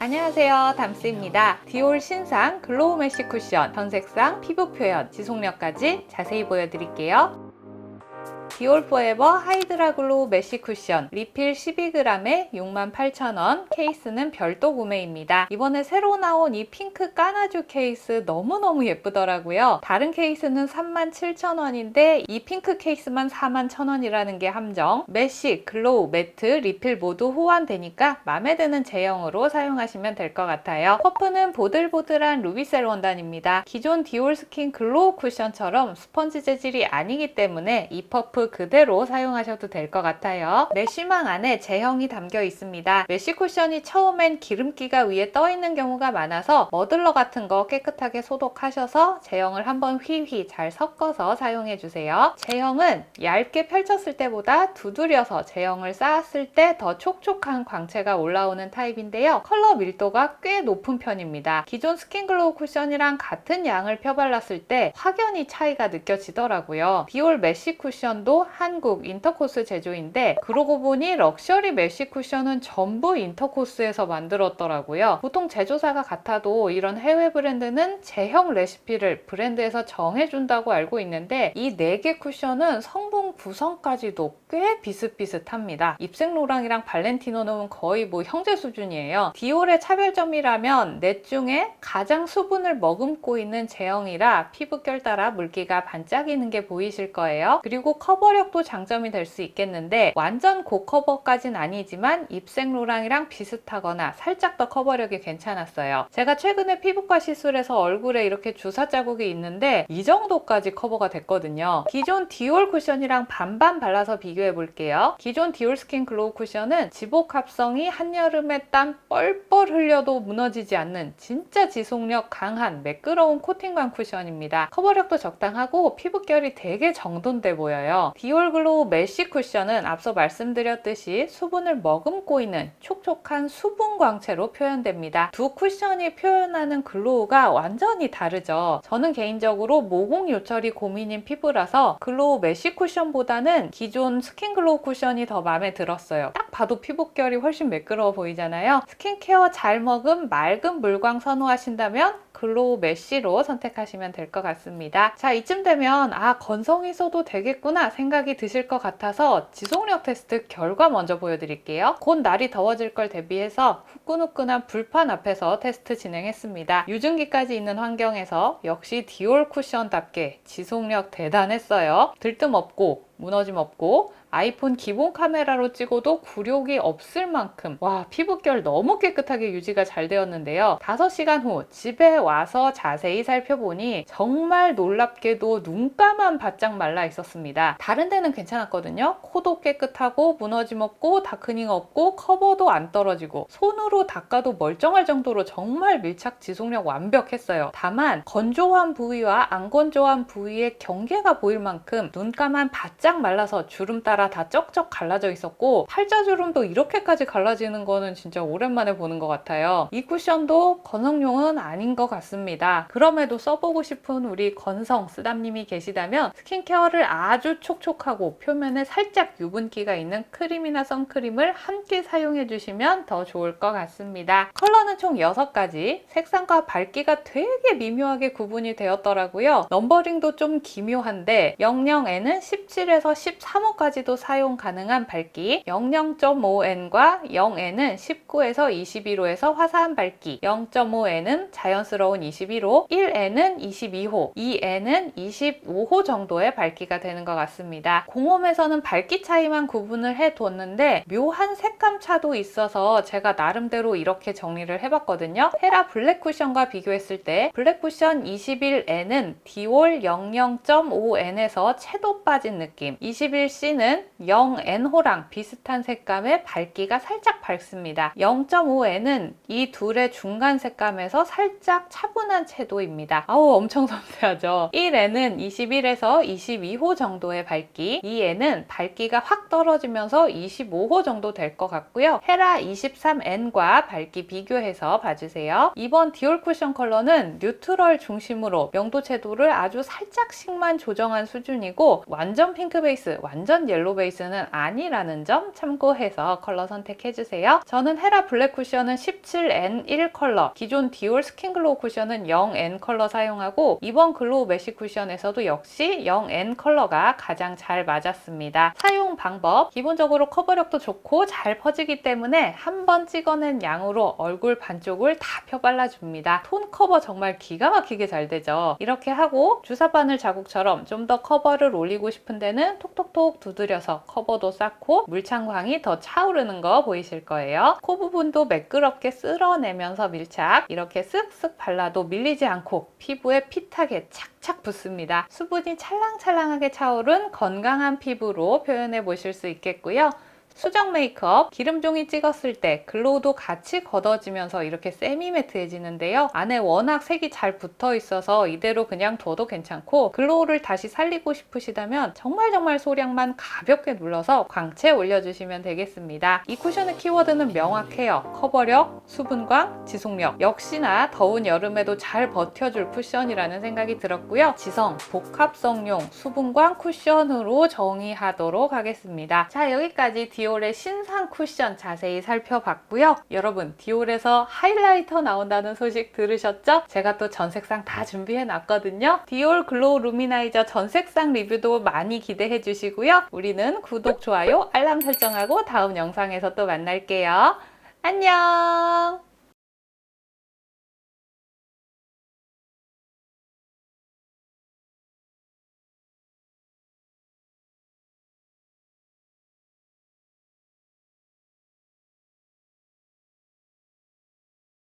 안녕하세요, 담스입니다. 디올 신상 글로우 메쉬 쿠션 전색상 피부 표현, 지속력까지 자세히 보여드릴게요. 디올 포에버 하이드라 글로우 메쉬 쿠션 리필 12g에 68,000원, 케이스는 별도 구매입니다. 이번에 새로 나온 이 핑크 까나주 케이스 너무너무 예쁘더라고요. 다른 케이스는 37,000원인데 이 핑크 케이스만 41,000원이라는 게 함정. 메쉬, 글로우, 매트, 리필 모두 호환되니까 마음에 드는 제형으로 사용하시면 될 것 같아요. 퍼프는 보들보들한 루비셀 원단입니다. 기존 디올 스킨 글로우 쿠션처럼 스펀지 재질이 아니기 때문에 이 퍼프 그대로 사용하셔도 될 것 같아요. 메쉬망 안에 제형이 담겨 있습니다. 메쉬 쿠션이 처음엔 기름기가 위에 떠 있는 경우가 많아서 머들러 같은 거 깨끗하게 소독하셔서 제형을 한번 휘휘 잘 섞어서 사용해 주세요. 제형은 얇게 펼쳤을 때보다 두드려서 제형을 쌓았을 때 더 촉촉한 광채가 올라오는 타입인데요. 컬러 밀도가 꽤 높은 편입니다. 기존 스킨 글로우 쿠션이랑 같은 양을 펴발랐을 때 확연히 차이가 느껴지더라고요. 디올 메쉬 쿠션도 한국 인터코스 제조인데 그러고 보니 럭셔리 메쉬 쿠션은 전부 인터코스에서 만들었더라고요. 보통 제조사가 같아도 이런 해외 브랜드는 제형 레시피를 브랜드에서 정해준다고 알고 있는데 이 4개 쿠션은 성분 구성까지도 꽤 비슷비슷합니다. 입생로랑이랑 발렌티노는 거의 뭐 형제 수준이에요. 디올의 차별점이라면 넷 중에 가장 수분을 머금고 있는 제형이라 피부결 따라 물기가 반짝이는 게 보이실 거예요. 그리고 커버력도 장점이 될 수 있겠는데 완전 고커버까진 아니지만 입생로랑이랑 비슷하거나 살짝 더 커버력이 괜찮았어요. 제가 최근에 피부과 시술해서 얼굴에 이렇게 주사 자국이 있는데 이 정도까지 커버가 됐거든요. 기존 디올 쿠션이랑 반반 발라서 비교해 볼게요. 기존 디올 스킨 글로우 쿠션은 지복 합성이 한여름에 땀 뻘뻘 흘려도 무너지지 않는 진짜 지속력 강한 매끄러운 코팅감 쿠션입니다. 커버력도 적당하고 피부결이 되게 정돈돼 보여요. 디올 글로우 메쉬 쿠션은 앞서 말씀드렸듯이 수분을 머금고 있는 촉촉한 수분 광채로 표현됩니다. 두 쿠션이 표현하는 글로우가 완전히 다르죠. 저는 개인적으로 모공 요철이 고민인 피부라서 글로우 메쉬 쿠션보다는 기존 스킨 글로우 쿠션이 더 마음에 들었어요. 딱 봐도 피부결이 훨씬 매끄러워 보이잖아요. 스킨케어 잘 먹은 맑은 물광 선호하신다면 글로우 메쉬로 선택하시면 될 것 같습니다. 자, 이쯤 되면 건성이 써도 되겠구나 생각이 드실 것 같아서 지속력 테스트 결과 먼저 보여드릴게요. 곧 날이 더워질 걸 대비해서 후끈후끈한 불판 앞에서 테스트 진행했습니다. 유증기까지 있는 환경에서 역시 디올 쿠션답게 지속력 대단했어요. 들뜸 없고 무너짐 없고 아이폰 기본 카메라로 찍어도 굴욕이 없을 만큼 피부결 너무 깨끗하게 유지가 잘 되었는데요. 5시간 후 집에 와서 자세히 살펴보니 정말 놀랍게도 눈가만 바짝 말라 있었습니다. 다른 데는 괜찮았거든요. 코도 깨끗하고 무너짐 없고 다크닝 없고 커버도 안 떨어지고 손으로 닦아도 멀쩡할 정도로 정말 밀착 지속력 완벽했어요. 다만 건조한 부위와 안 건조한 부위의 경계가 보일 만큼 눈가만 바짝 말라서 주름 따라 다 쩍쩍 갈라져 있었고 팔자주름도 이렇게까지 갈라지는 거는 진짜 오랜만에 보는 것 같아요. 이 쿠션도 건성용은 아닌 것 같습니다. 그럼에도 써보고 싶은 우리 건성 쓰담님이 계시다면 스킨케어를 아주 촉촉하고 표면에 살짝 유분기가 있는 크림이나 선크림을 함께 사용해 주시면 더 좋을 것 같습니다. 컬러는 총 6가지, 색상과 밝기가 되게 미묘하게 구분이 되었더라고요. 넘버링도 좀 기묘한데 00N은 17에서 13호까지도 사용 가능한 밝기, 00.5N과 0N은 19에서 21호에서 화사한 밝기, 0.5N은 자연스러운 21호, 1N은 22호, 2N은 25호 정도의 밝기가 되는 것 같습니다. 공홈에서는 밝기 차이만 구분을 해뒀는데 묘한 색감 차도 있어서 제가 나름대로 이렇게 정리를 해봤거든요. 헤라 블랙 쿠션과 비교했을 때 블랙 쿠션 21N은 디올 00.5N에서 채도 빠진 느낌, 21C는 0N호랑 비슷한 색감의 밝기가 살짝 밝습니다. 0.5N은 이 둘의 중간 색감에서 살짝 차분한 채도입니다. 엄청 섬세하죠. 1N은 21에서 22호 정도의 밝기, 2N은 밝기가 확 떨어지면서 25호 정도 될 것 같고요. 헤라 23N과 밝기 비교해서 봐주세요. 이번 디올 쿠션 컬러는 뉴트럴 중심으로 명도 채도를 아주 살짝씩만 조정한 수준이고 완전 핑크 핑크 베이스, 완전 옐로 베이스는 아니라는 점 참고해서 컬러 선택해주세요. 저는 헤라 블랙 쿠션은 17N1 컬러, 기존 디올 스킨 글로우 쿠션은 0N 컬러 사용하고 이번 글로우 메쉬 쿠션에서도 역시 0N 컬러가 가장 잘 맞았습니다. 사용 방법, 기본적으로 커버력도 좋고 잘 퍼지기 때문에 한 번 찍어낸 양으로 얼굴 반쪽을 다 펴 발라줍니다. 톤 커버 정말 기가 막히게 잘 되죠. 이렇게 하고 주사 바늘 자국처럼 좀 더 커버를 올리고 싶은 데는 톡톡톡 두드려서 커버도 쌓고 물창광이 더 차오르는 거 보이실 거예요. 코 부분도 매끄럽게 쓸어내면서 밀착, 이렇게 쓱쓱 발라도 밀리지 않고 피부에 핏하게 착착 붙습니다. 수분이 찰랑찰랑하게 차오른 건강한 피부로 표현해 보실 수 있겠고요. 수정 메이크업, 기름종이 찍었을 때 글로우도 같이 걷어지면서 이렇게 세미 매트해지는데요. 안에 워낙 색이 잘 붙어 있어서 이대로 그냥 둬도 괜찮고 글로우를 다시 살리고 싶으시다면 정말 소량만 가볍게 눌러서 광채 올려주시면 되겠습니다. 이 쿠션의 키워드는 명확해요. 커버력, 수분광, 지속력. 역시나 더운 여름에도 잘 버텨줄 쿠션이라는 생각이 들었고요. 지성, 복합성용, 수분광 쿠션으로 정의하도록 하겠습니다. 자, 여기까지 디올의 신상 쿠션 자세히 살펴봤고요. 여러분, 디올에서 하이라이터 나온다는 소식 들으셨죠? 제가 또 전색상 다 준비해 놨거든요. 디올 글로우 루미나이저 전색상 리뷰도 많이 기대해 주시고요. 우리는 구독, 좋아요, 알람 설정하고 다음 영상에서 또 만날게요. 안녕!